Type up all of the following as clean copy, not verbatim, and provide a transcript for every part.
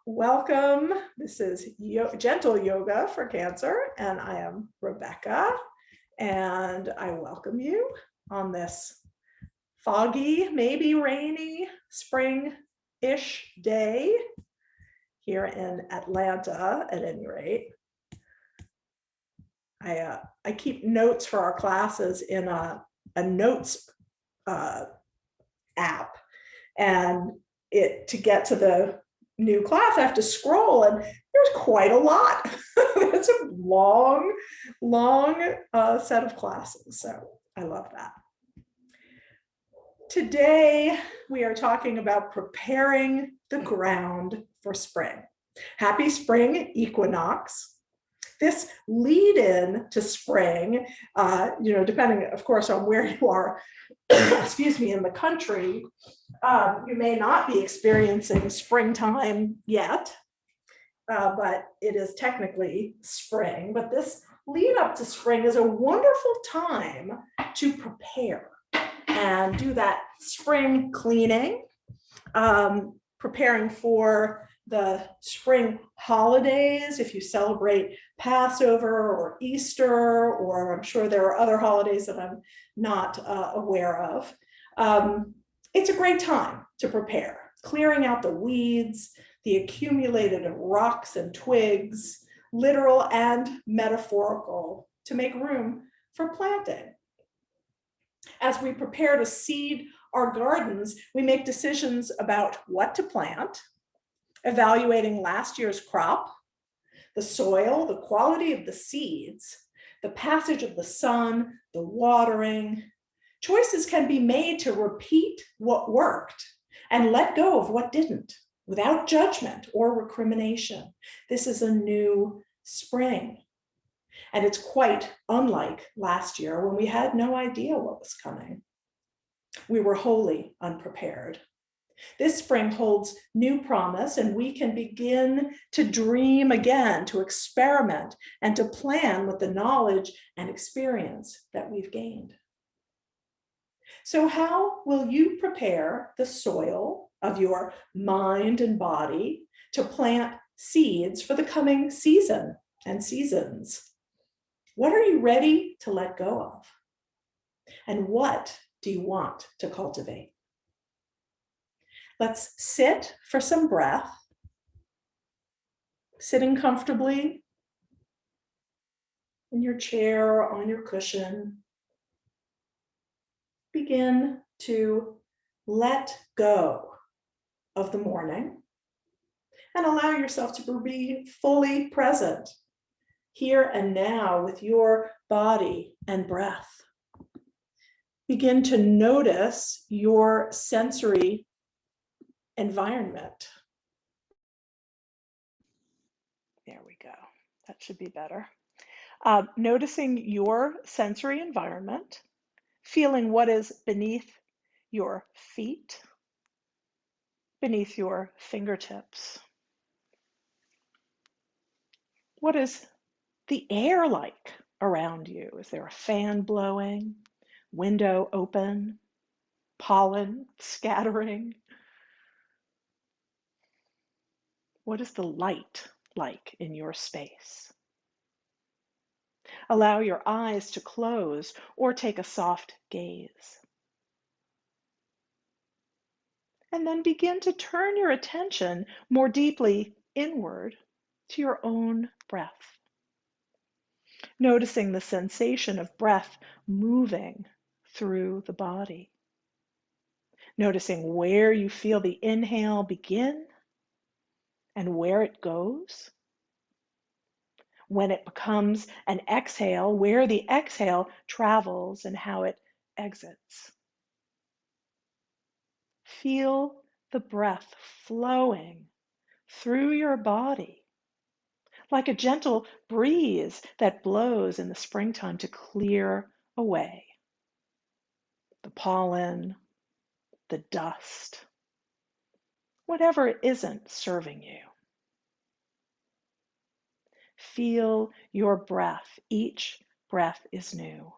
Welcome. This is Gentle Yoga for Cancer, and I am Rebecca, and I welcome you on this foggy, maybe rainy, spring-ish day here in Atlanta, at any rate. I keep notes for our classes in a notes app, and to get to the new class, I have to scroll, and there's quite a lot. It's a long set of classes, so I love that. Today, we are talking about preparing the ground for spring. Happy spring equinox. This lead in to spring, depending, of course, on where you are, excuse me, in the country, you may not be experiencing springtime yet, but it is technically spring. But this lead up to spring is a wonderful time to prepare and do that spring cleaning, preparing for the spring holidays. If you celebrate Passover or Easter, or I'm sure there are other holidays that I'm not aware of, it's a great time to prepare, clearing out the weeds, the accumulated rocks and twigs, literal and metaphorical, to make room for planting. As we prepare to seed our gardens, we make decisions about what to plant, evaluating last year's crop, the soil, the quality of the seeds, the passage of the sun, the watering. Choices can be made to repeat what worked and let go of what didn't, without judgment or recrimination. This is a new spring, and it's quite unlike last year when we had no idea what was coming. We were wholly unprepared. This spring holds new promise, and we can begin to dream again, to experiment, and to plan with the knowledge and experience that we've gained. So how will you prepare the soil of your mind and body to plant seeds for the coming season and seasons? What are you ready to let go of? And what do you want to cultivate? Let's sit for some breath, sitting comfortably in your chair or on your cushion. Begin to let go of the morning and allow yourself to be fully present here and now with your body and breath. Begin to notice your sensory environment. There we go. That should be better. Noticing your sensory environment, feeling what is beneath your feet, beneath your fingertips. What is the air like around you? Is there a fan blowing, window open, pollen scattering? What is the light like in your space? Allow your eyes to close or take a soft gaze. And then begin to turn your attention more deeply inward to your own breath. Noticing the sensation of breath moving through the body. Noticing where you feel the inhale begin and where it goes. When it becomes an exhale, where the exhale travels and how it exits. Feel the breath flowing through your body like a gentle breeze that blows in the springtime to clear away the pollen, the dust, whatever isn't serving you. Feel your breath. Each breath is new.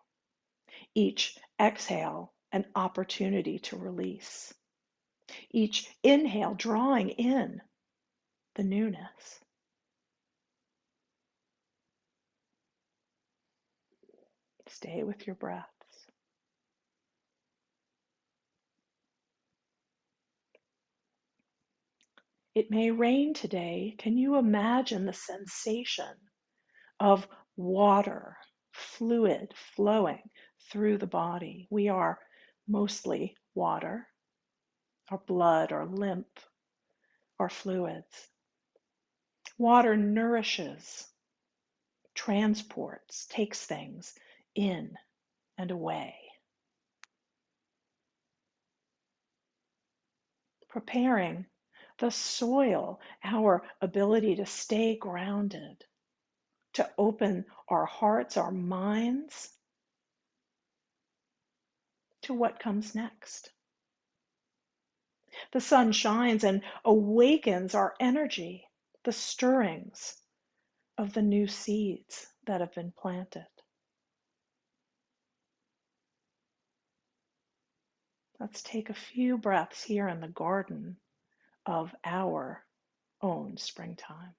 Each exhale, an opportunity to release. Each inhale drawing in the newness. Stay with your breaths. It may rain today. Can you imagine the sensation of water, fluid flowing through the body? We are mostly water. Our blood, our lymph, our fluids. Water nourishes, transports, takes things in and away. Preparing the soil, our ability to stay grounded, to open our hearts, our minds to what comes next. The sun shines and awakens our energy, the stirrings of the new seeds that have been planted. Let's take a few breaths here in the garden of our own springtime.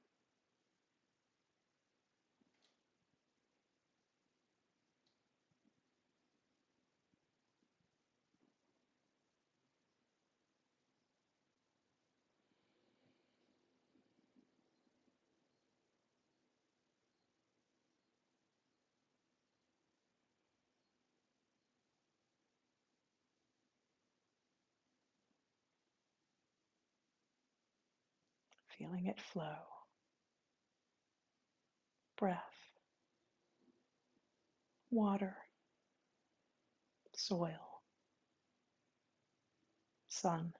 Feeling it flow. Breath, water, soil, sun,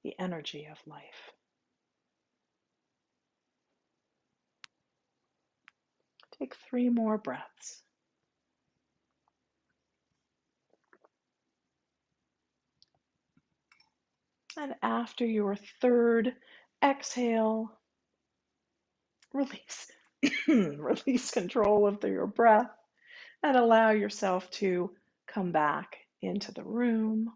the energy of life. Take 3 more breaths. And after your third exhale, release, release control of your breath and allow yourself to come back into the room.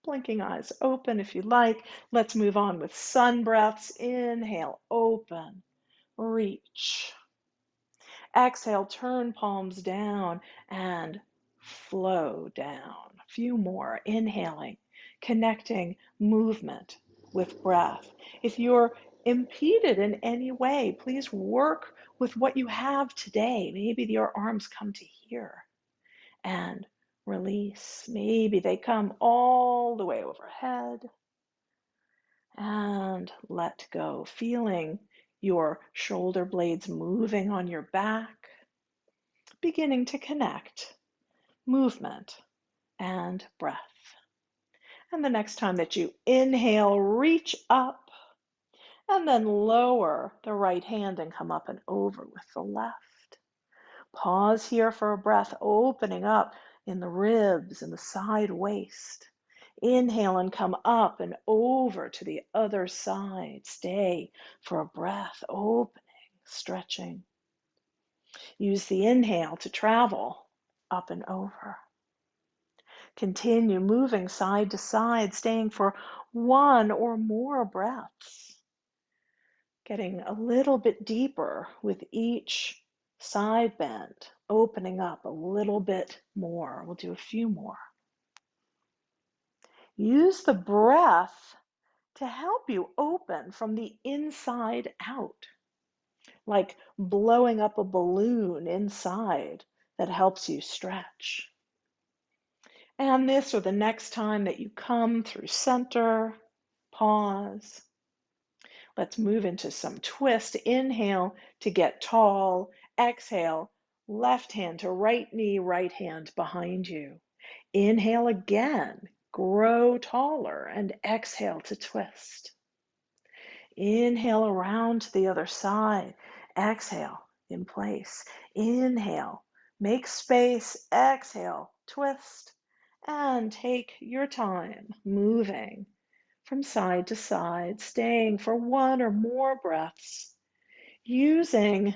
Blinking eyes open if you like. Let's move on with sun breaths. Inhale, open, reach. Exhale, turn palms down and flow down. A few more. Inhaling, connecting movement with breath. If you're impeded in any way, please work with what you have today. Maybe your arms come to here and release. Maybe they come all the way overhead and let go, feeling your shoulder blades moving on your back, beginning to connect movement and breath. And the next time that you inhale, reach up and then lower the right hand and come up and over with the left. Pause here for a breath, opening up in the ribs and the side waist. Inhale and come up and over to the other side. Stay for a breath, opening, stretching. Use the inhale to travel up and over. Continue moving side to side, staying for 1 or more breaths. Getting a little bit deeper with each side bend, opening up a little bit more. We'll do a few more. Use the breath to help you open from the inside out, like blowing up a balloon inside that helps you stretch. And this or the next time that you come through center, pause. Let's move into some twist. Inhale to get tall. Exhale, left hand to right knee, right hand behind you. Inhale again, grow taller, and exhale to twist. Inhale around to the other side. Exhale, in place. Inhale, make space. Exhale, twist. And take your time moving from side to side, staying for 1 or more breaths, using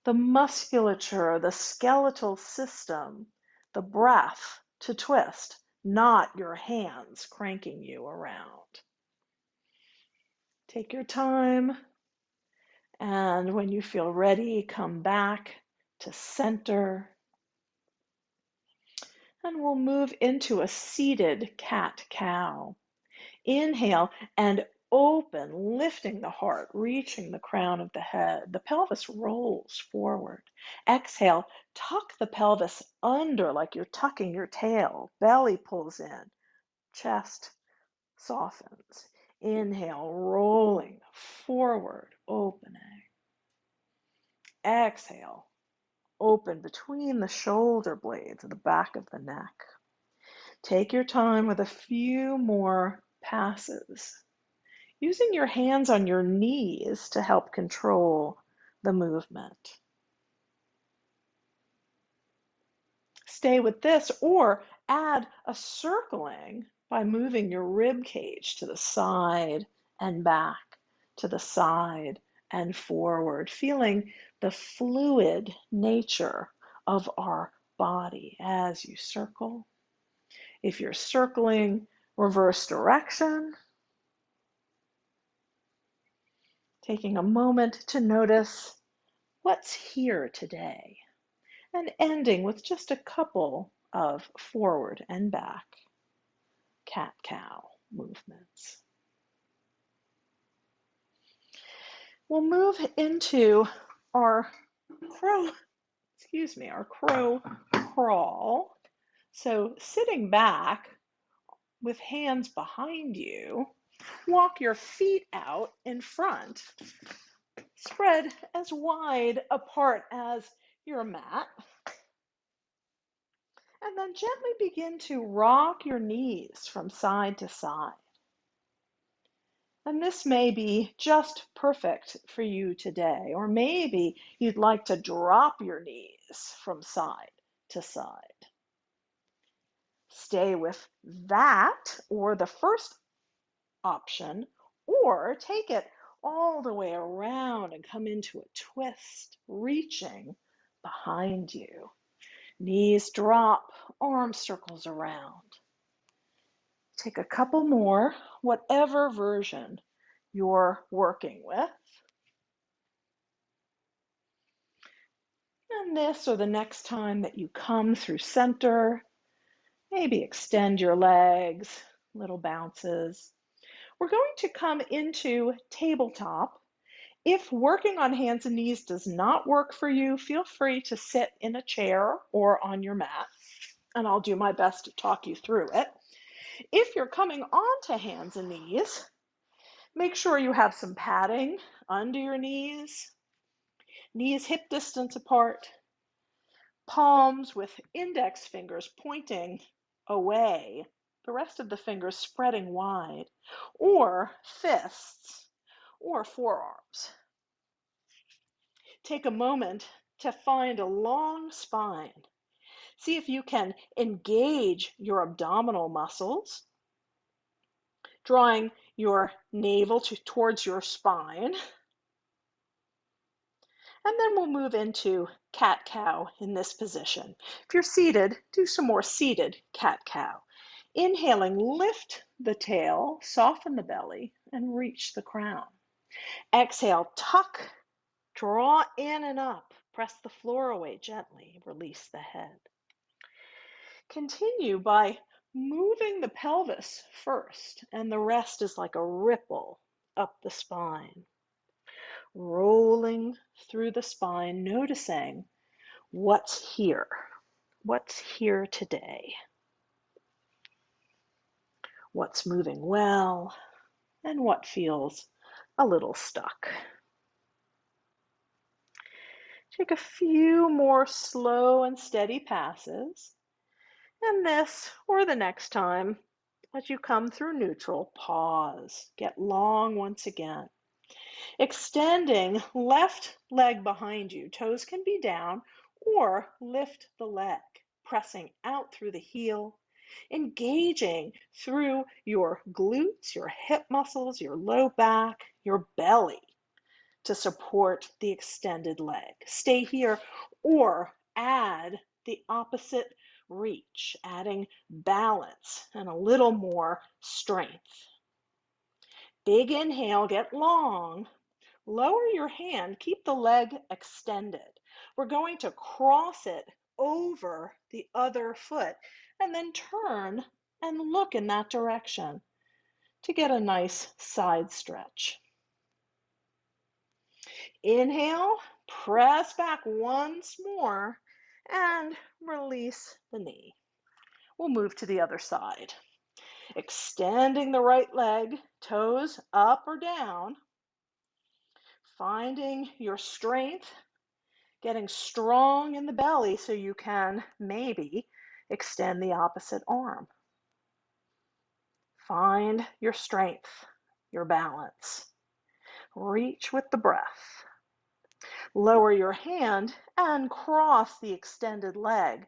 the musculature, the skeletal system, the breath to twist, not your hands cranking you around. Take your time, and when you feel ready, come back to center. And we'll move into a seated cat-cow. Inhale and open, lifting the heart, reaching the crown of the head. The pelvis rolls forward. Exhale, tuck the pelvis under like you're tucking your tail. Belly pulls in, chest softens. Inhale, rolling forward, opening. Exhale, open between the shoulder blades at the back of the neck. Take your time with a few more passes, using your hands on your knees to help control the movement. Stay with this or add a circling by moving your rib cage to the side and back, to the side and forward, feeling the fluid nature of our body as you circle. If you're circling reverse direction, taking a moment to notice what's here today, and ending with just a couple of forward and back cat-cow movements. We'll move into our crow crawl. So sitting back with hands behind you, walk your feet out in front. Spread as wide apart as your mat. And then gently begin to rock your knees from side to side. And this may be just perfect for you today, or maybe you'd like to drop your knees from side to side. Stay with that or the first option, or take it all the way around and come into a twist, reaching behind you. Knees drop, arm circles around. Take a couple more, whatever version you're working with. And this or the next time that you come through center, maybe extend your legs, little bounces. We're going to come into tabletop. If working on hands and knees does not work for you, feel free to sit in a chair or on your mat, and I'll do my best to talk you through it. If you're coming onto hands and knees, make sure you have some padding under your knees hip distance apart, palms with index fingers pointing away, the rest of the fingers spreading wide, or fists or forearms. Take a moment to find a long spine. See if you can engage your abdominal muscles, drawing your navel towards your spine. And then we'll move into cat-cow in this position. If you're seated, do some more seated cat-cow. Inhaling, lift the tail, soften the belly, and reach the crown. Exhale, tuck, draw in and up. Press the floor away gently, release the head. Continue by moving the pelvis first, and the rest is like a ripple up the spine. Rolling through the spine, noticing what's here today, what's moving well, and what feels a little stuck. Take a few more slow and steady passes, and this or the next time, as you come through neutral, pause, get long once again. Extending left leg behind you, toes can be down, or lift the leg, pressing out through the heel, engaging through your glutes, your hip muscles, your low back, your belly to support the extended leg. Stay here or add the opposite reach, adding balance and a little more strength. Big inhale, get long. Lower your hand, keep the leg extended. We're going to cross it over the other foot and then turn and look in that direction to get a nice side stretch. Inhale, press back once more and release the knee. We'll move to the other side. Extending the right leg, toes up or down, finding your strength, getting strong in the belly so you can maybe extend the opposite arm. Find your strength, your balance. Reach with the breath. Lower your hand and cross the extended leg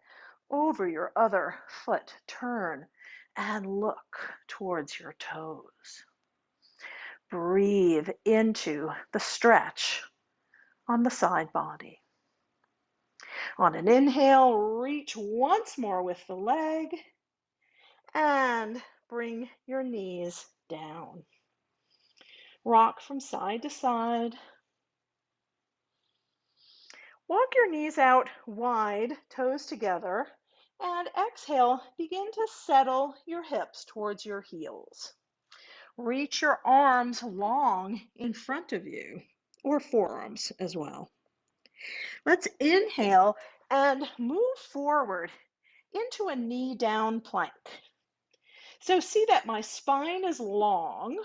over your other foot. Turn and look towards your toes. Breathe into the stretch on the side body. On an inhale, reach once more with the leg and bring your knees down. Rock from side to side. Walk your knees out wide, toes together, and exhale, begin to settle your hips towards your heels. Reach your arms long in front of you, or forearms as well. Let's inhale and move forward into a knee down plank. So see that my spine is long.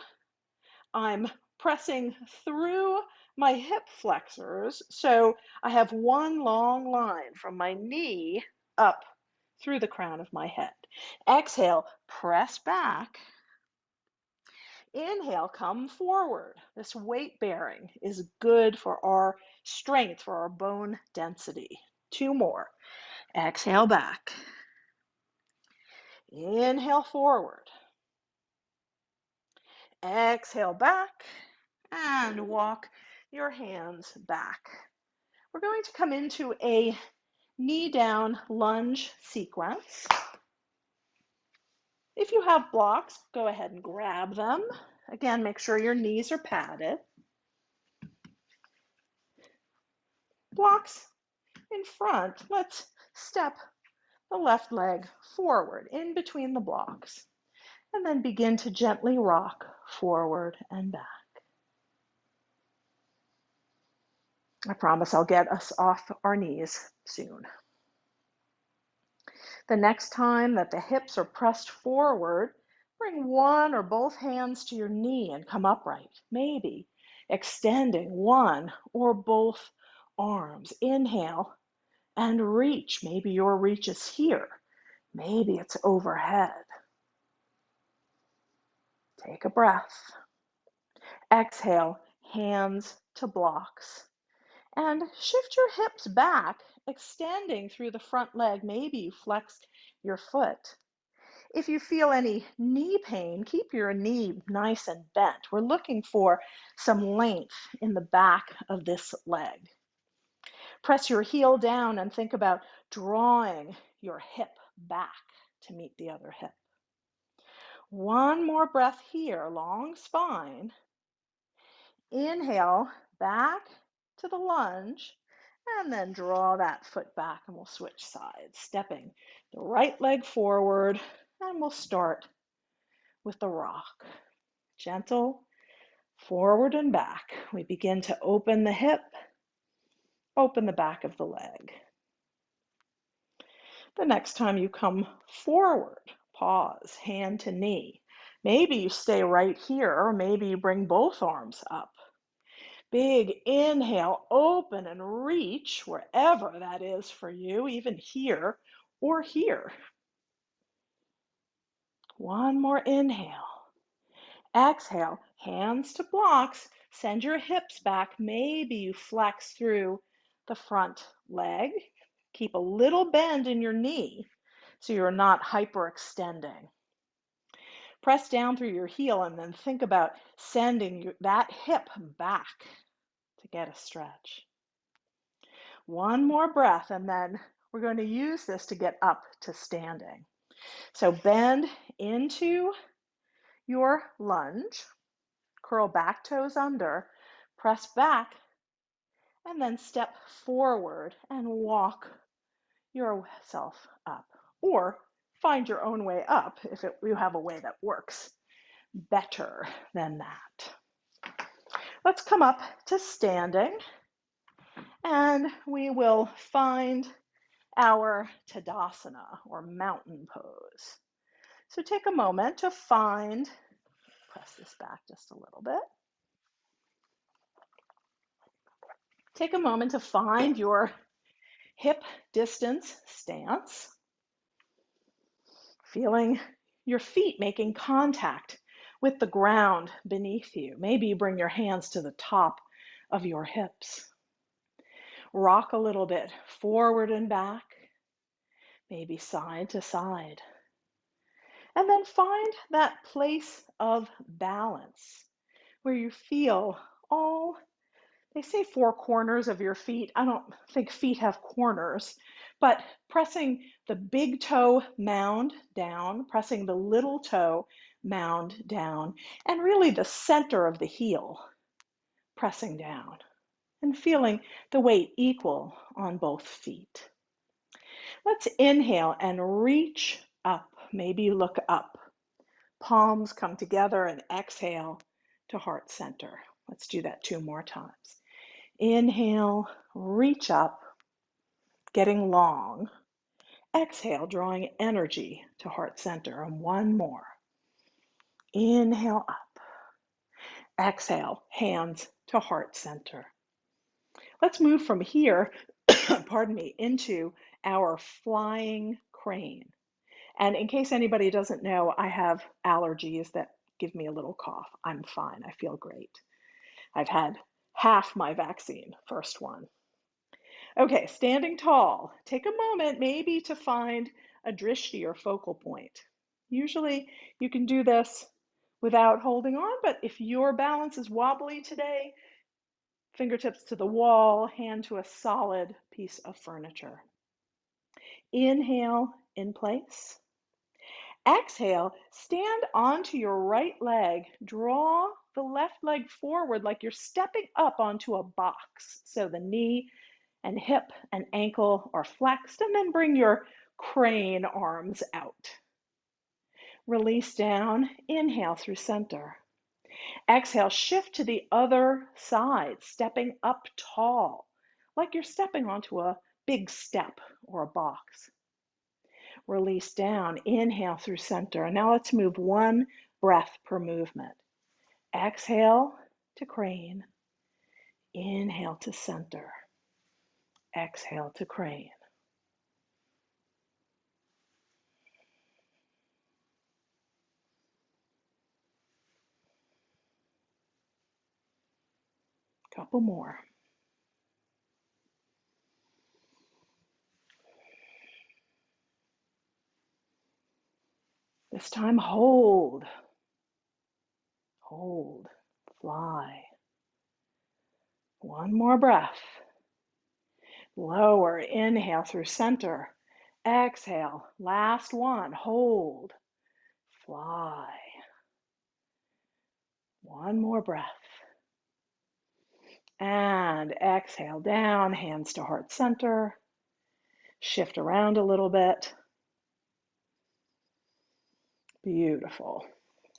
I'm pressing through my hip flexors, so I have one long line from my knee up through the crown of my head. Exhale, press back. Inhale, come forward. This weight bearing is good for our strength, for our bone density. 2 more. Exhale back. Inhale forward. Exhale back and walk your hands back. We're going to come into a knee down lunge sequence. If you have blocks, go ahead and grab them. Again, make sure your knees are padded. Blocks in front. Let's step the left leg forward in between the blocks and then begin to gently rock forward and back. I promise I'll get us off our knees soon. The next time that the hips are pressed forward, bring one or both hands to your knee and come upright, maybe extending one or both arms. Inhale and reach. Maybe your reach is here. Maybe it's overhead. Take a breath. Exhale, hands to blocks. And shift your hips back, extending through the front leg. Maybe you flex your foot. If you feel any knee pain, keep your knee nice and bent. We're looking for some length in the back of this leg. Press your heel down and think about drawing your hip back to meet the other hip. One more breath here, long spine. Inhale, back to the lunge, and then draw that foot back and we'll switch sides, stepping the right leg forward, and we'll start with the rock. Gentle, forward and back. We begin to open the hip, open the back of the leg. The next time you come forward, pause, hand to knee. Maybe you stay right here, or maybe you bring both arms up. Big inhale, open and reach wherever that is for you, even here or here. One more inhale. Exhale, hands to blocks. Send your hips back. Maybe you flex through the front leg. Keep a little bend in your knee so you're not hyperextending. Press down through your heel and then think about sending that hip back to get a stretch. One more breath, and then we're going to use this to get up to standing. So bend into your lunge, Curl back toes under, press back, and then step forward and walk yourself up. Or find your own way up if you have a way that works better than that. Let's come up to standing, and we will find our Tadasana, or mountain pose. So take a moment to find, press this back just a little bit. Take a moment to find your hip distance stance, feeling your feet making contact with the ground beneath you. Maybe you bring your hands to the top of your hips. Rock a little bit forward and back, maybe side to side. And then find that place of balance where you feel all, they say four corners of your feet. I don't think feet have corners, but pressing the big toe mound down, pressing the little toe mound down, and really the center of the heel pressing down, and feeling the weight equal on both feet. Let's inhale and reach up. Maybe you look up. Palms come together and exhale to heart center. Let's do that 2 more times. Inhale, reach up, getting long. Exhale, drawing energy to heart center. And 1 more. Inhale up. Exhale, hands to heart center. Let's move from here, pardon me, into our flying crane. And in case anybody doesn't know, I have allergies that give me a little cough. I'm fine. I feel great. I've had half my vaccine, first one. Okay, standing tall. Take a moment maybe to find a drishti or focal point. Usually you can do this without holding on, but if your balance is wobbly today, fingertips to the wall, hand to a solid piece of furniture. Inhale, in place. Exhale, stand onto your right leg. Draw the left leg forward like you're stepping up onto a box. So the knee and hip and ankle are flexed, and then bring your crane arms out. Release down, inhale through center. Exhale, shift to the other side, stepping up tall, like you're stepping onto a big step or a box. Release down, inhale through center. And now let's move 1 breath per movement. Exhale to crane, inhale to center, exhale to crane. Couple more. This time hold, hold, fly. 1 more breath. Lower, inhale through center. Exhale, last one, hold, fly. 1 more breath. And exhale down, hands to heart center. Shift around a little bit. Beautiful.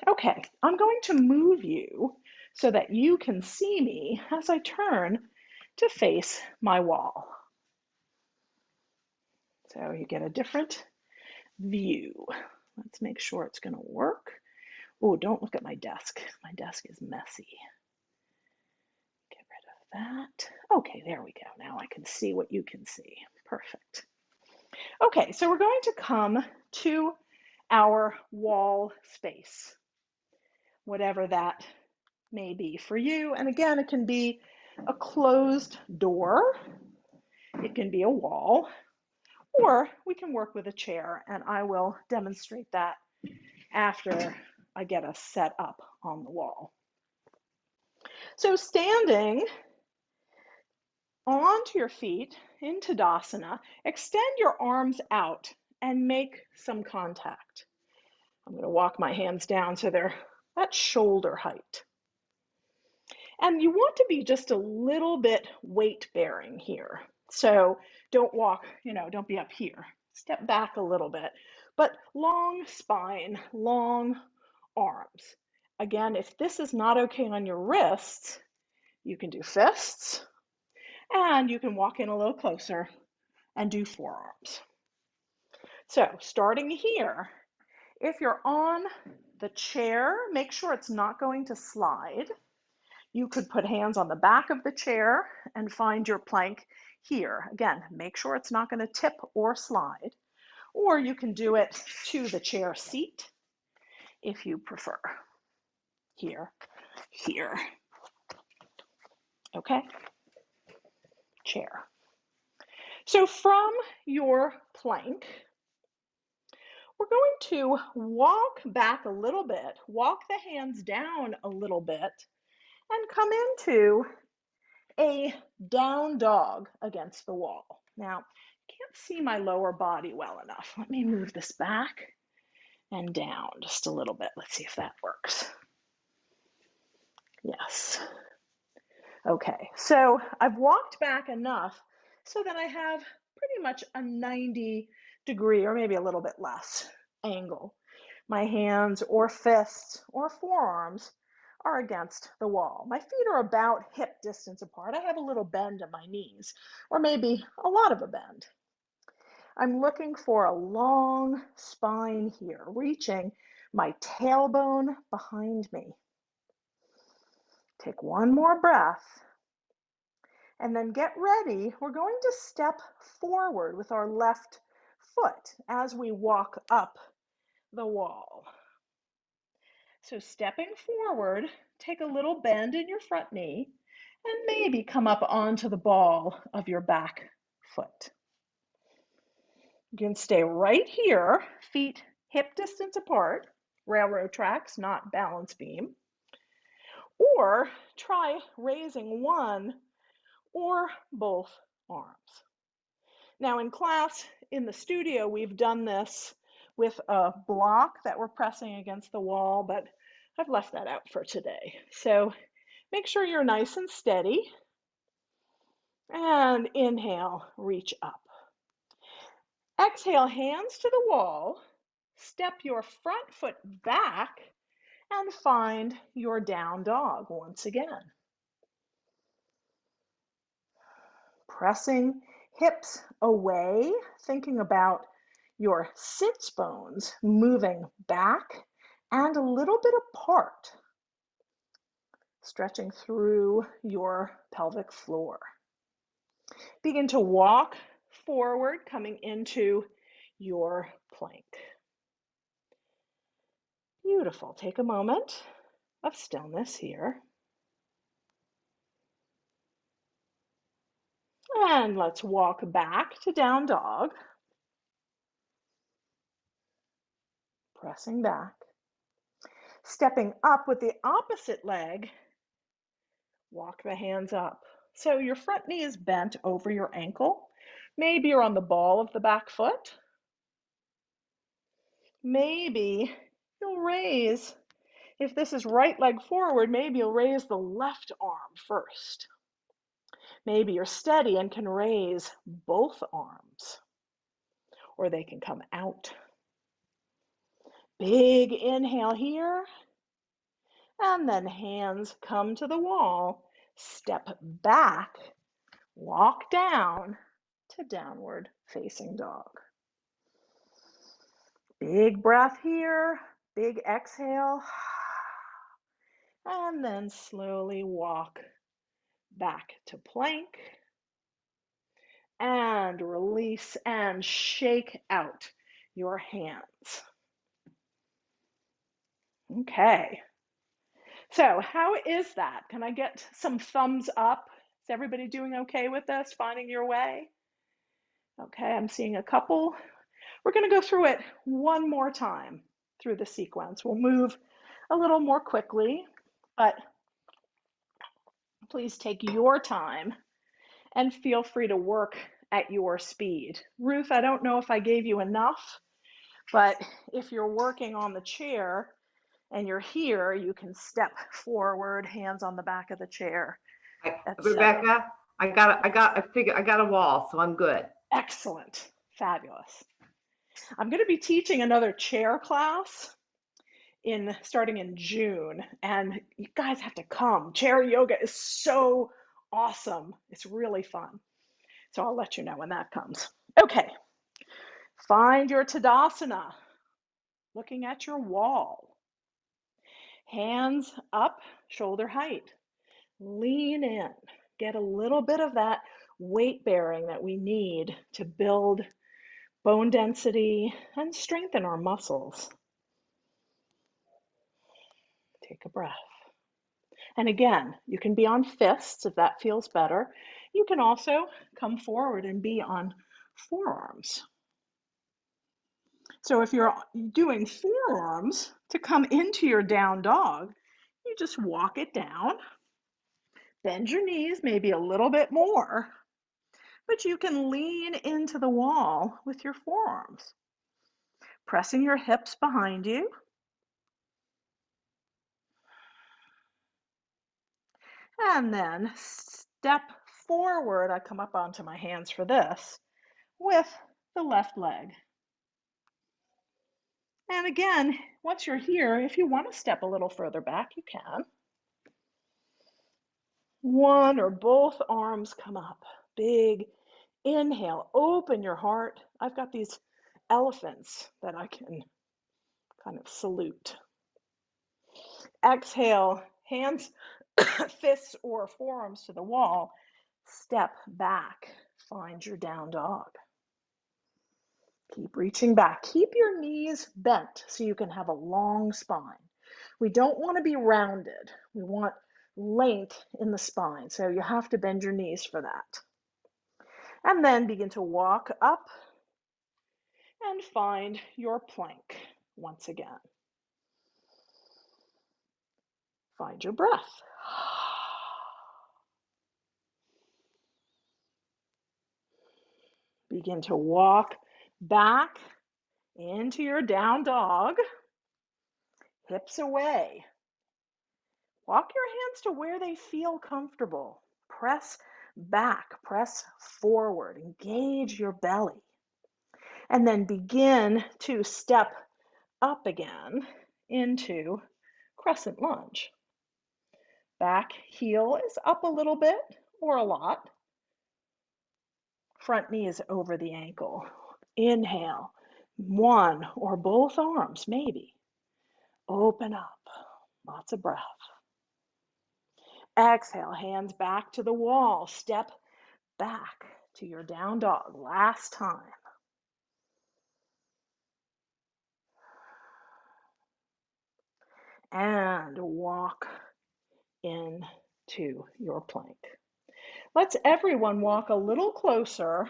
Okay, I'm going to move you so that you can see me as I turn to face my wall. So you get a different view. Let's make sure it's going to work. Oh, don't look at my desk. My desk is messy. Get rid of that. Okay, there we go. Now I can see what you can see. Perfect. Okay, so we're going to come to our wall space, whatever that may be for you. And again, it can be a closed door, it can be a wall, or we can work with a chair, and I will demonstrate that after I get us set up on the wall. So standing onto your feet in Tadasana, extend your arms out and make some contact. I'm going to walk my hands down so they're at shoulder height. And you want to be just a little bit weight bearing here. So don't walk, don't be up here. Step back a little bit, but long spine, long arms. Again, if this is not okay on your wrists, you can do fists, and you can walk in a little closer and do forearms. So starting here, if you're on the chair, make sure it's not going to slide. You could put hands on the back of the chair and find your plank here. Again, make sure it's not going to tip or slide. Or you can do it to the chair seat if you prefer. Here, here. Okay? Chair. So from your plank, we're going to walk back a little bit, walk the hands down a little bit, and come into a down dog against the wall. Now, I can't see my lower body well enough. Let me move this back and down just a little bit. Let's see if that works. Yes. Okay, so I've walked back enough so that I have pretty much a 90-degree, or maybe a little bit less, angle. My hands or fists or forearms are against the wall. My feet are about hip distance apart. I have a little bend in my knees, or maybe a lot of a bend. I'm looking for a long spine here, reaching my tailbone behind me. Take one more breath, and then get ready. We're going to step forward with our left foot as we walk up the wall. So stepping forward, take a little bend in your front knee and maybe come up onto the ball of your back foot. You can stay right here, feet hip distance apart, railroad tracks, not balance beam. Or try raising one or both arms. Now in class, in the studio, we've done this with a block that we're pressing against the wall, but I've left that out for today. So make sure you're nice and steady. And inhale, reach up. Exhale, hands to the wall. Step your front foot back and find your down dog once again. Pressing hips away, thinking about your sits bones moving back and a little bit apart, stretching through your pelvic floor. Begin to walk forward, coming into your plank. Beautiful. Take a moment of stillness here. And let's walk back to down dog. Pressing back. Stepping up with the opposite leg, walk the hands up. So your front knee is bent over your ankle. Maybe you're on the ball of the back foot. Maybe you'll raise, if this is right leg forward, maybe you'll raise the left arm first. Maybe you're steady and can raise both arms, or they can come out. Big inhale here, and then hands come to the wall. Step back, walk down to downward facing dog. Big breath here, big exhale, and then slowly walk back to plank and release and shake out your hands. Okay. So how is that? Can I get some thumbs up? Is everybody doing okay with this? Finding your way? Okay, I'm seeing a couple. We're going to go through it one more time through the sequence. We'll move a little more quickly, but please take your time and feel free to work at your speed. Ruth, I don't know if I gave you enough, but if you're working on the chair and you're here, you can step forward, hands on the back of the chair, etc. Rebecca, I got a wall, so I'm good. Excellent. Fabulous. I'm going to be teaching another chair class starting in June, and you guys have to come. Chair yoga is so awesome. It's really fun. So I'll let you know when that comes. Okay. Find your Tadasana, looking at your wall. Hands up, shoulder height. Lean in. Get a little bit of that weight bearing that we need to build bone density and strengthen our muscles. Take a breath. And again, you can be on fists if that feels better. You can also come forward and be on forearms. So if you're doing forearms, to come into your down dog, you just walk it down, bend your knees maybe a little bit more, but you can lean into the wall with your forearms, pressing your hips behind you. And then step forward. I come up onto my hands for this with the left leg. And again, once you're here, if you want to step a little further back, you can. One or both arms come up. Big inhale, open your heart. I've got these elephants that I can kind of salute. Exhale, hands, fists, or forearms to the wall. Step back, find your down dog. Keep reaching back. Keep your knees bent so you can have a long spine. We don't want to be rounded. We want length in the spine, so you have to bend your knees for that. And then begin to walk up and find your plank once again. Find your breath. Begin to walk back into your down dog, hips away. Walk your hands to where they feel comfortable. Press back, press forward, engage your belly. And then begin to step up again into crescent lunge. Back heel is up a little bit or a lot. Front knee is over the ankle. Inhale, one or both arms, maybe. Open up, lots of breath. Exhale, hands back to the wall. Step back to your down dog. Last time. And walk into your plank. Let's everyone walk a little closer,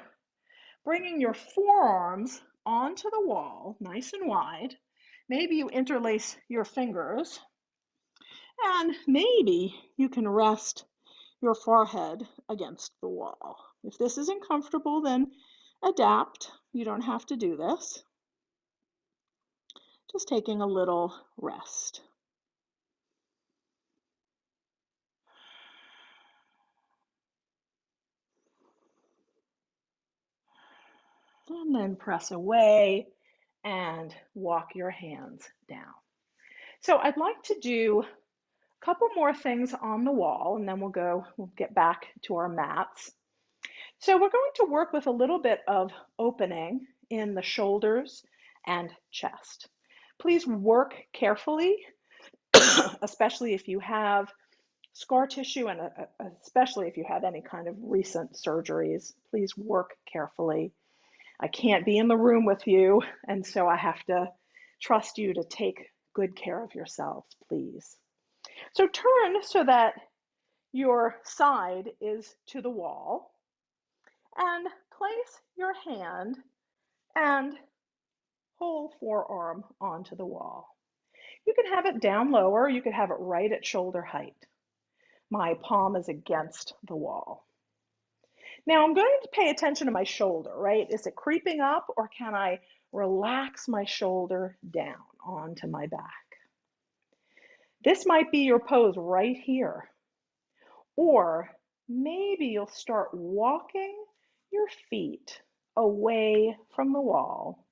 bringing your forearms onto the wall, nice and wide. Maybe you interlace your fingers, and maybe you can rest your forehead against the wall. If this isn't comfortable, then adapt. You don't have to do this. Just taking a little rest. And then press away and walk your hands down. So I'd like to do a couple more things on the wall, and then we'll get back to our mats. So we're going to work with a little bit of opening in the shoulders and chest. Please work carefully, especially if you have scar tissue and especially if you have any kind of recent surgeries. Please work carefully. I can't be in the room with you, and so I have to trust you to take good care of yourselves, please. So turn so that your side is to the wall, and place your hand and whole forearm onto the wall. You can have it down lower, you could have it right at shoulder height. My palm is against the wall. Now I'm going to pay attention to my shoulder, right? Is it creeping up, or can I relax my shoulder down onto my back? This might be your pose right here. Or maybe you'll start walking your feet away from the wall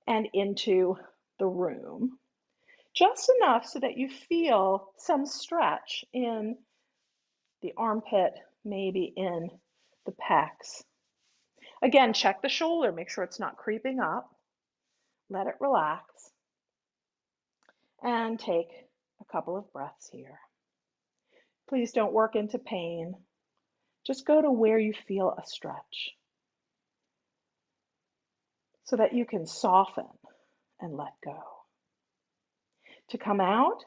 and into the room, just enough so that you feel some stretch in the armpit, maybe in the pecs. Again, check the shoulder, make sure it's not creeping up. Let it relax. And take a couple of breaths here. Please don't work into pain. Just go to where you feel a stretch so that you can soften and let go. To come out,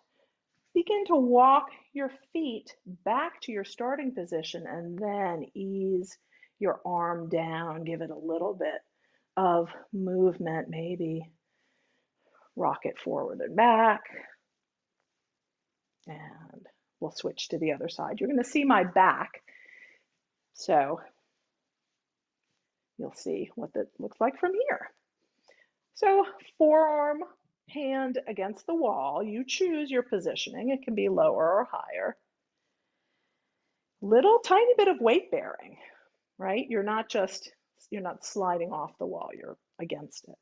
begin to walk your feet back to your starting position and then ease your arm down. Give it a little bit of movement, maybe rock it forward and back. And we'll switch to the other side. You're going to see my back. So you'll see what that looks like from here. So forearm, hand against the wall. You choose your positioning. It can be lower or higher. Little tiny bit of weight bearing, right? You're not sliding off the wall. You're against it.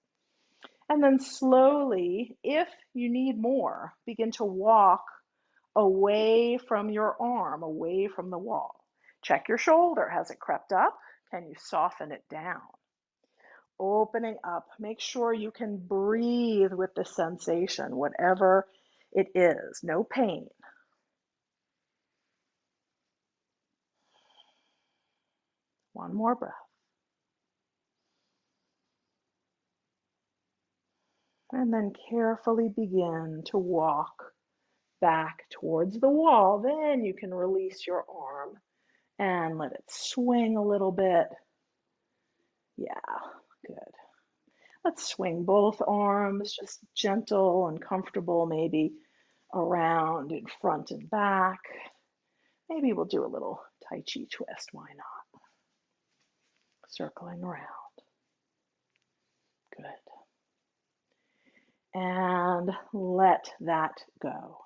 And then slowly, if you need more, begin to walk away from your arm, away from the wall. Check your shoulder. Has it crept up? Can you soften it down? Opening up. Make sure you can breathe with the sensation, whatever it is. No pain. One more breath. And then carefully begin to walk back towards the wall. Then you can release your arm and let it swing a little bit. Yeah, good. Let's swing both arms, just gentle and comfortable, maybe around in front and back. Maybe we'll do a little Tai Chi twist, why not? Circling around. Good. And let that go.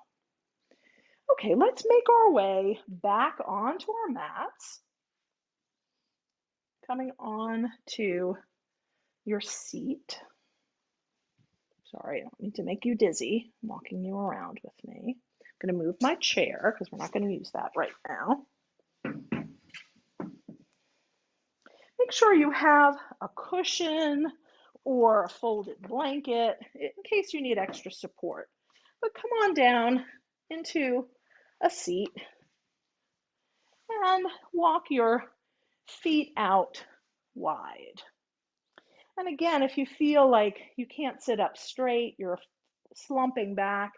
Okay, let's make our way back onto our mats. Coming on to your seat. Sorry, I don't mean to make you dizzy. I'm walking you around with me. I'm going to move my chair because we're not going to use that right now. Make sure you have a cushion or a folded blanket in case you need extra support. But come on down into a seat and walk your feet out wide. And again, if you feel like you can't sit up straight, you're slumping back,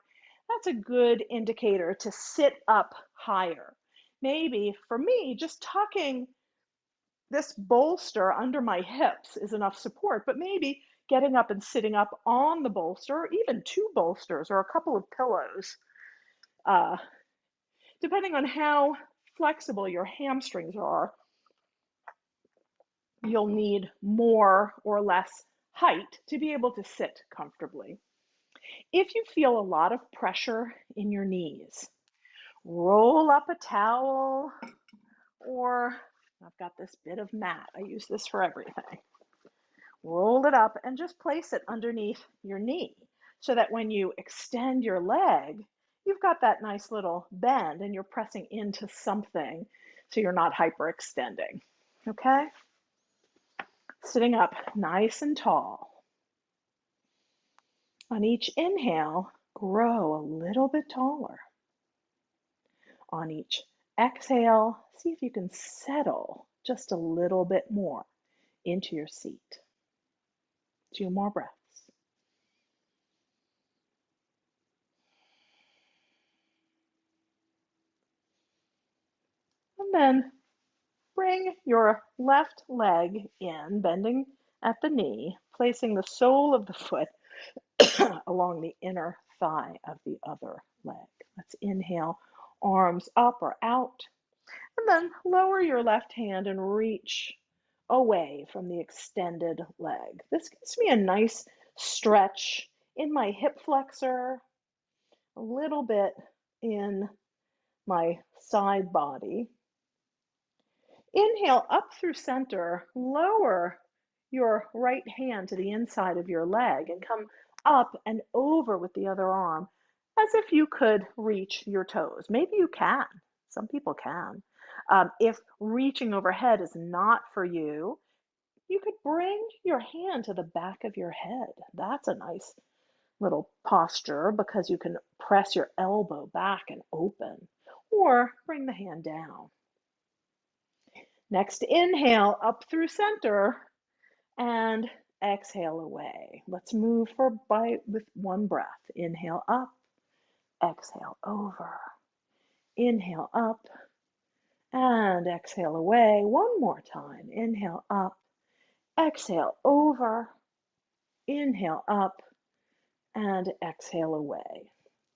that's a good indicator to sit up higher. Maybe for me, just tucking this bolster under my hips is enough support, but maybe getting up and sitting up on the bolster, or even two bolsters or a couple of pillows, depending on how flexible your hamstrings are, you'll need more or less height to be able to sit comfortably. If you feel a lot of pressure in your knees, roll up a towel, or I've got this bit of mat. I use this for everything. Roll it up and just place it underneath your knee so that when you extend your leg, you've got that nice little bend and you're pressing into something so you're not hyperextending. Okay? Sitting up nice and tall. On each inhale, grow a little bit taller. On each exhale, see if you can settle just a little bit more into your seat. 2 more breaths. And then bring your left leg in, bending at the knee, placing the sole of the foot along the inner thigh of the other leg. Let's inhale, arms up or out, and then lower your left hand and reach away from the extended leg. This gives me a nice stretch in my hip flexor, a little bit in my side body. Inhale up through center, lower your right hand to the inside of your leg and come up and over with the other arm as if you could reach your toes. Maybe you can. Some people can. If reaching overhead is not for you, you could bring your hand to the back of your head. That's a nice little posture because you can press your elbow back and open, or bring the hand down. Next, inhale up through center and exhale away. Let's move with one breath. Inhale up, exhale over. Inhale up and exhale away. One more time. Inhale up, exhale over. Inhale up and exhale away.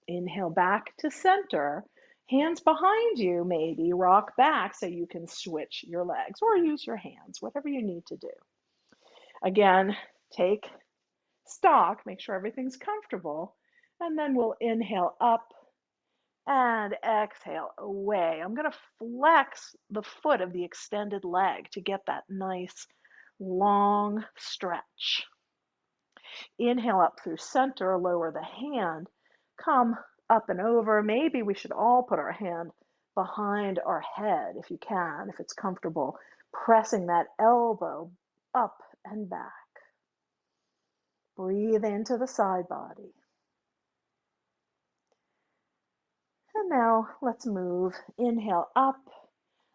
Inhale back to center. Hands behind you, maybe rock back so you can switch your legs or use your hands, whatever you need to do. Again, take stock, make sure everything's comfortable, and then we'll inhale up and exhale away. I'm going to flex the foot of the extended leg to get that nice long stretch. Inhale up through center, lower the hand, come up and over. Maybe we should all put our hand behind our head if you can, if it's comfortable, pressing that elbow up and back. Breathe into the side body. And now let's move. Inhale up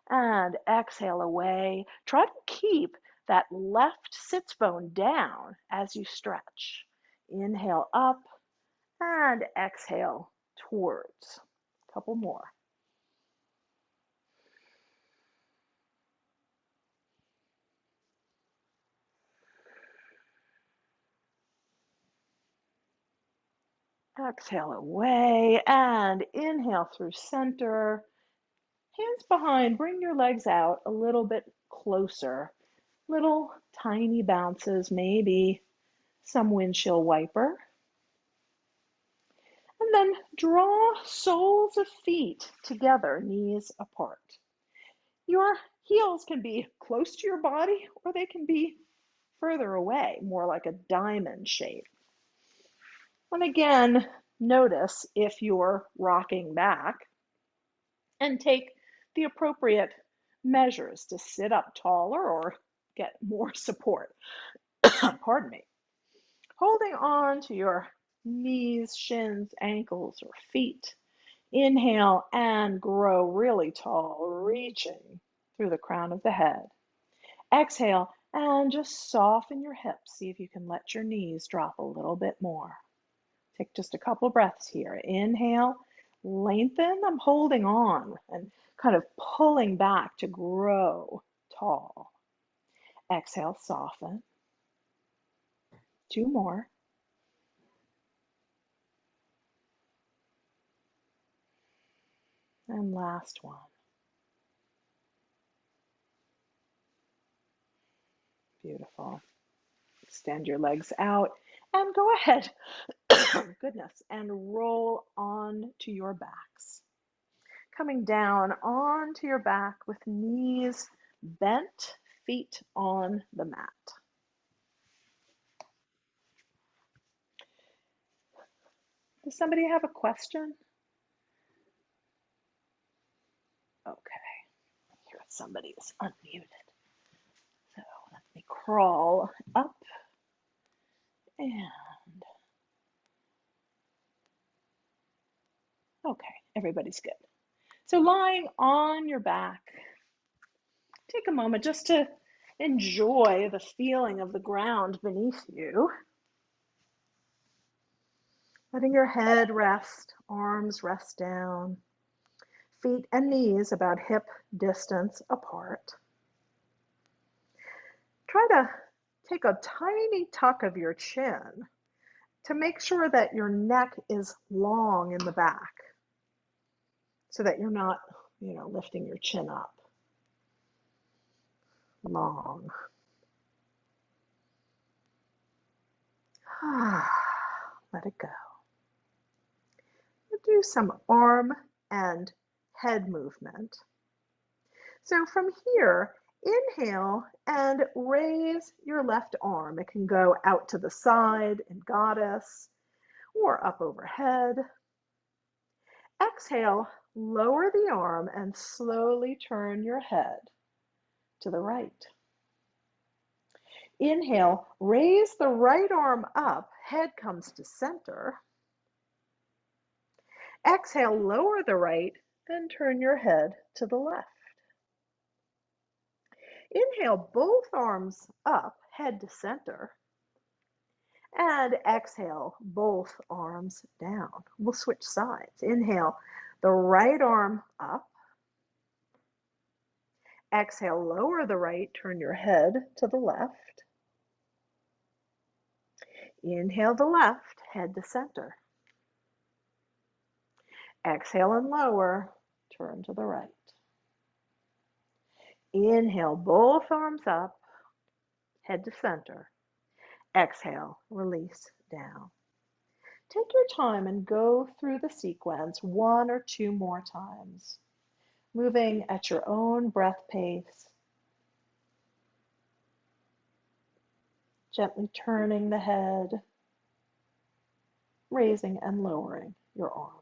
and exhale away. Try to keep that left sits bone down as you stretch. Inhale up and exhale towards. A couple more. Exhale away and inhale through center. Hands behind, bring your legs out a little bit closer. Little tiny bounces, maybe some windshield wiper. And then draw soles of feet together, knees apart. Your heels can be close to your body or they can be further away, more like a diamond shape. And again, notice if you're rocking back and take the appropriate measures to sit up taller or get more support. Pardon me. Holding on to your knees, shins, ankles, or feet. Inhale and grow really tall, reaching through the crown of the head. Exhale and just soften your hips. See if you can let your knees drop a little bit more. Take just a couple breaths here. Inhale, lengthen. I'm holding on and kind of pulling back to grow tall. Exhale, soften. Two more. And last one. Beautiful. Extend your legs out and go ahead, goodness, and roll on to your backs. Coming down onto your back with knees bent, feet on the mat. Does somebody have a question? Okay, somebody is unmuted. So let me crawl up and okay, everybody's good. So lying on your back, take a moment just to enjoy the feeling of the ground beneath you. Letting your head rest, arms rest down, feet and knees about hip distance apart. Try to take a tiny tuck of your chin to make sure that your neck is long in the back so that you're not, lifting your chin up. Long. Let it go. do some arm and head movement. So from here, inhale and raise your left arm. It can go out to the side in goddess or up overhead. Exhale, lower the arm and slowly turn your head to the right. Inhale, raise the right arm up, head comes to center. Exhale, lower the right and turn your head to the left. Inhale, both arms up, head to center. And exhale, both arms down. We'll switch sides. Inhale, the right arm up. Exhale, lower the right, turn your head to the left. Inhale the left, head to center. Exhale and lower, turn to the right. Inhale, both arms up, head to center. Exhale, release down. Take your time and go through the sequence 1 or 2 more times, moving at your own breath pace, gently turning the head, raising and lowering your arms.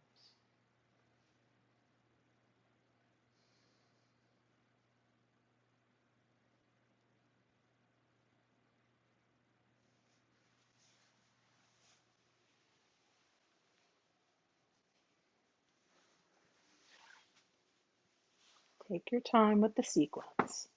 Take your time with the sequence.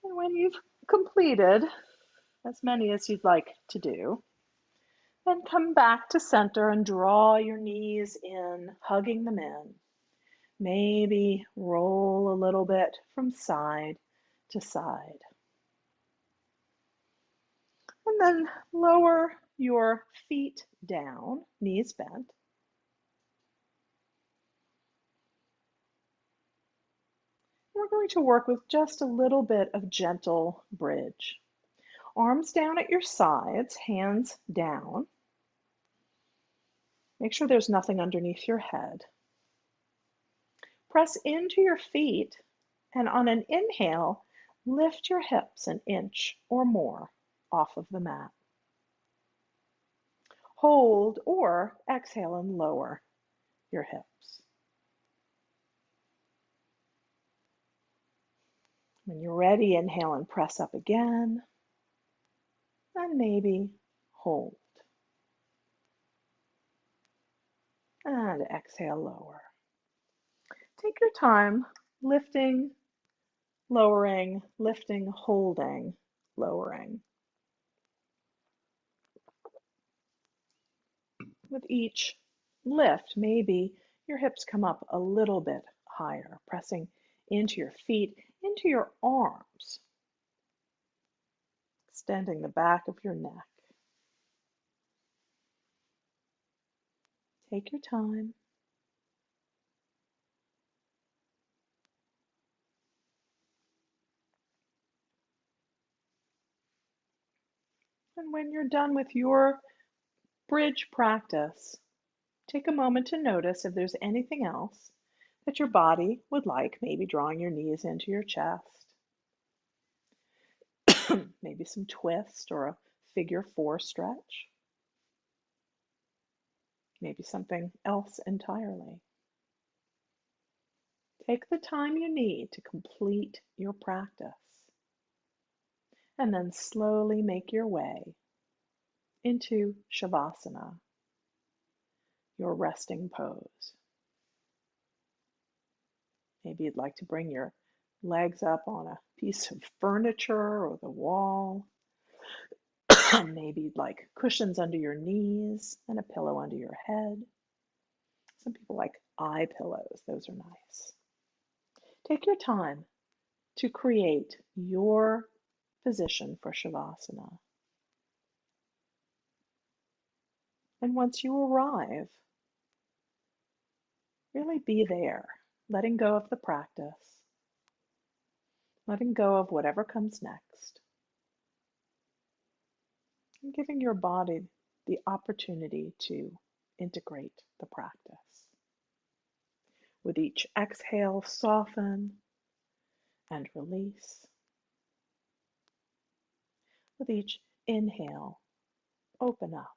And when you've completed as many as you'd like to do, then come back to center and draw your knees in, hugging them in. Maybe roll a little bit from side to side. And then lower your feet down, knees bent. We're going to work with just a little bit of gentle bridge. Arms down at your sides, hands down. Make sure there's nothing underneath your head. Press into your feet, and on an inhale, lift your hips an inch or more off of the mat. Hold or exhale and lower your hips. When you're ready, inhale and press up again, and maybe hold. And exhale, lower. Take your time, lifting, lowering, lifting, holding, lowering. With each lift, maybe your hips come up a little bit higher, pressing into your feet, into your arms, extending the back of your neck. Take your time. And when you're done with your bridge practice, take a moment to notice if there's anything else that your body would like, maybe drawing your knees into your chest, maybe some twist or a figure 4 stretch, maybe something else entirely. Take the time you need to complete your practice, and then slowly make your way into Shavasana, your resting pose. Maybe you'd like to bring your legs up on a piece of furniture or the wall. Maybe you'd like cushions under your knees and a pillow under your head. Some people like eye pillows, those are nice. Take your time to create your position for Shavasana. And once you arrive, really be there, letting go of the practice, letting go of whatever comes next, and giving your body the opportunity to integrate the practice. With each exhale, soften and release. With each inhale, open up,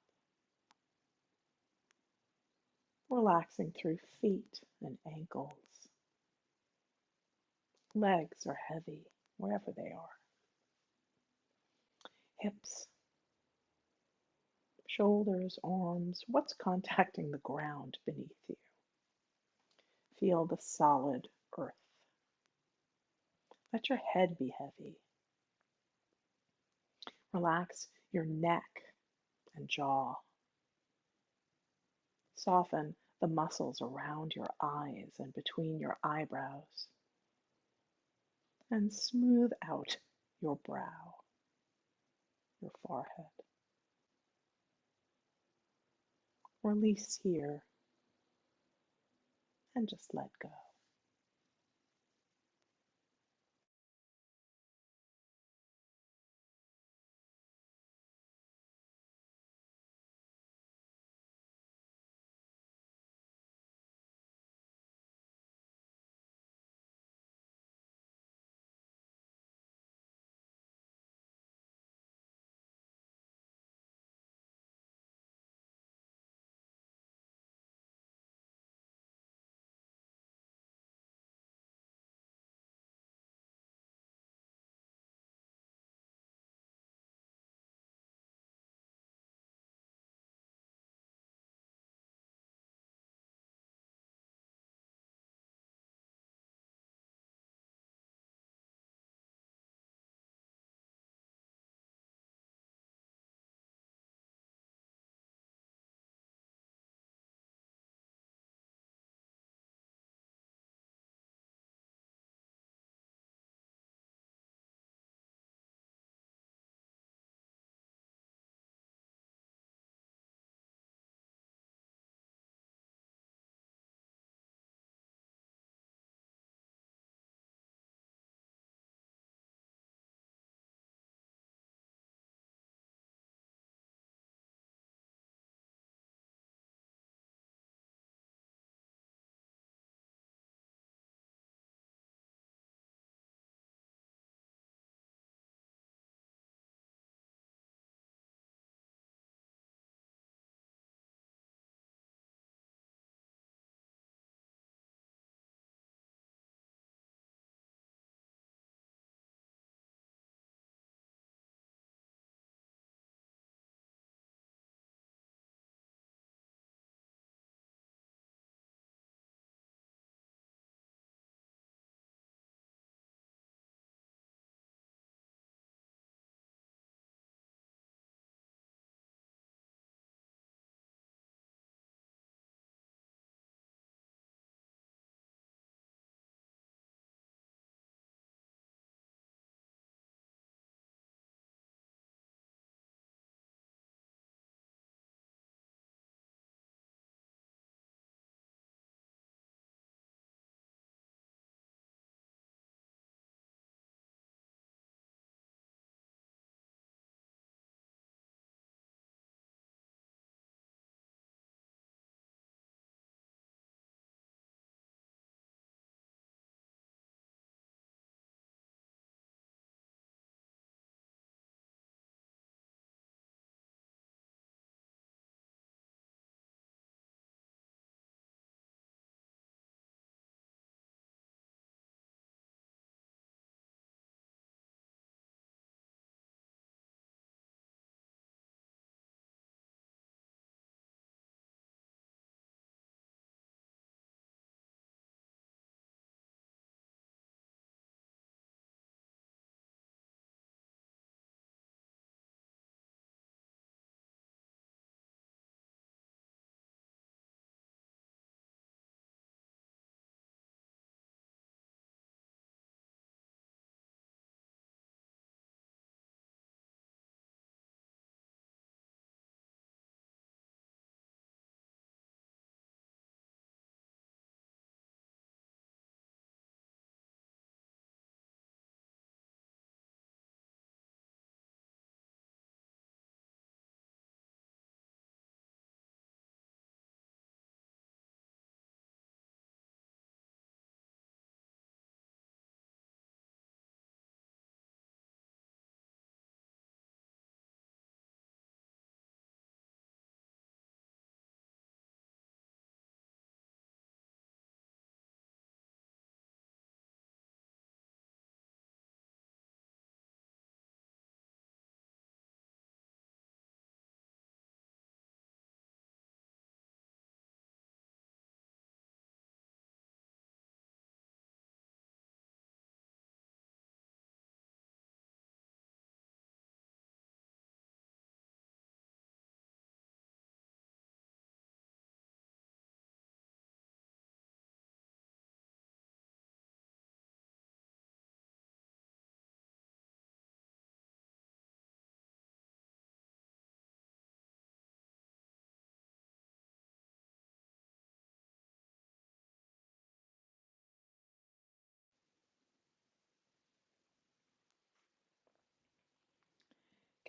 relaxing through feet and ankles. Legs are heavy wherever they are. Hips, shoulders, arms, what's contacting the ground beneath you? Feel the solid earth. Let your head be heavy. Relax your neck and jaw. Soften the muscles around your eyes and between your eyebrows. And smooth out your brow, your forehead. Release here and just let go.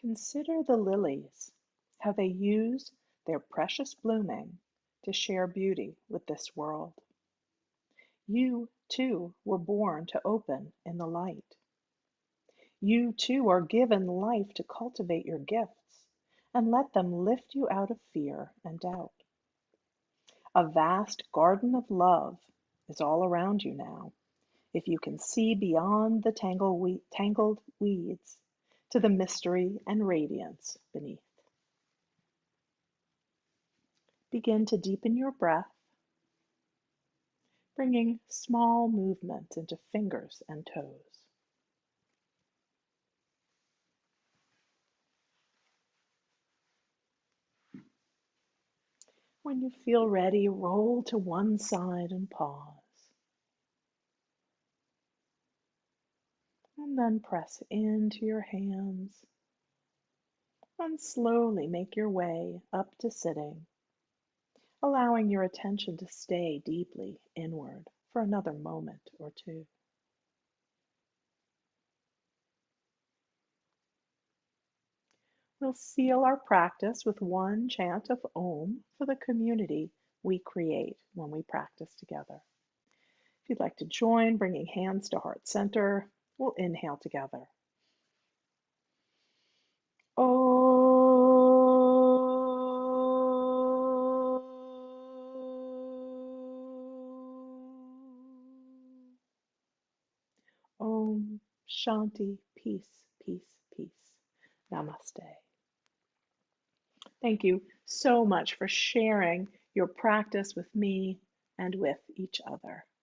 Consider the lilies, how they use their precious blooming to share beauty with this world. You, too, were born to open in the light. You, too, are given life to cultivate your gifts and let them lift you out of fear and doubt. A vast garden of love is all around you now, if you can see beyond the tangled weeds to the mystery and radiance beneath. Begin to deepen your breath, bringing small movements into fingers and toes. When you feel ready, roll to one side and pause. And then press into your hands and slowly make your way up to sitting, allowing your attention to stay deeply inward for another moment or two. We'll seal our practice with one chant of Om for the community we create when we practice together. If you'd like to join, bringing hands to heart center, we'll inhale together. Om Shanti, peace, peace, peace. Namaste. Thank you so much for sharing your practice with me and with each other.